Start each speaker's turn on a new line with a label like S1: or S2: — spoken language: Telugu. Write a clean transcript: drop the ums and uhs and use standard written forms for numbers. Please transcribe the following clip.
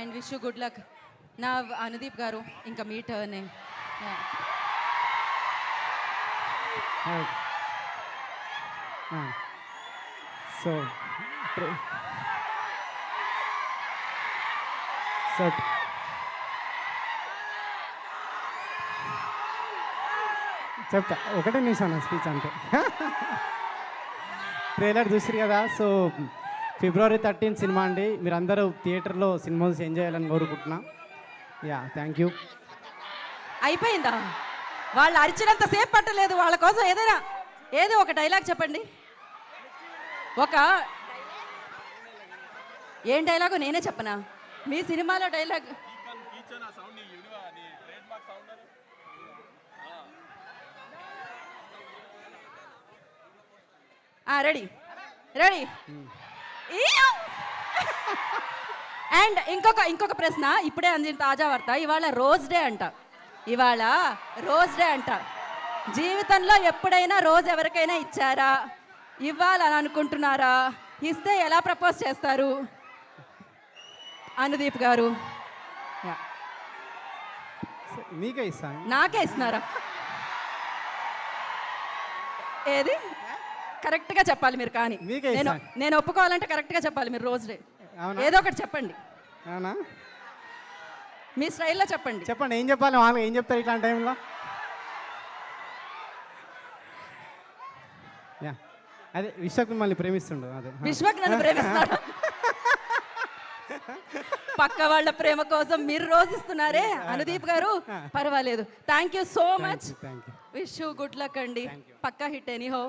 S1: And wish you good luck. నా అనుదీప్ గారు ఇంకా మీ టర్న్.
S2: సో సో చెప్తా, ఒకటే నిమిషం నా స్పీచ్ అంతే. ట్రైలర్ చూసిరు కదా. సో February 13 సినిమా అండి. మీరందరూ థియేటర్లో సినిమా ఎంజాయ్ చేయాలని కోరుకుంటున్నా. Yeah, thank you.
S1: అయిపోయిందా? వాళ్ళు అరిచినంత సేపు పట్టలేదు. వాళ్ళ కోసం ఏదో ఒక డైలాగ్ చెప్పండి. ఏం డైలాగు నేనే చెప్పనా? మీ సినిమాలో డైలాగ్ రెడీ రెడీ. అండ్ ఇంకొక ప్రశ్న, ఇప్పుడే అందిన తాజా వార్త. ఇవాళ రోజ్ డే అంట. జీవితంలో ఎప్పుడైనా రోజ్ ఎవరికైనా ఇచ్చారా? ఇవ్వాలని అనుకుంటున్నారా? ఇస్తే ఎలా ప్రపోజ్ చేస్తారు? అనుదీప్ గారు
S2: మీకే ఇస్తాను.
S1: నాకే ఇస్తున్నారా? ఏది కరెక్ట్గా చెప్పాలి మీరు. కానీ నేను ఒప్పుకోవాలంటే కరెక్ట్గా చెప్పాలి మీరు. రోజ్ డే ఏదో ఒకటి చెప్పండి.
S2: అవునా?
S1: మీ స్టైల్లో చెప్పండి.
S2: ఏం చెప్పాలి? వాళ్ళు ఏం చెప్తారు ఇట్లాంటి టైంలో? యా, అదే విశ్వక్ మిమ్మల్ని ప్రేమిస్తుండు. అదే
S1: విశ్వక్ నన్ను ప్రేమిస్తాడు. పక్క వాళ్ళ ప్రేమ కోసం మీరు రోజు ఇస్తున్నారే అనుదీప్ గారు. పర్వాలేదు. Thank you so much. Wish you good luck అండి. పక్కా హిట్ ఎనీహో.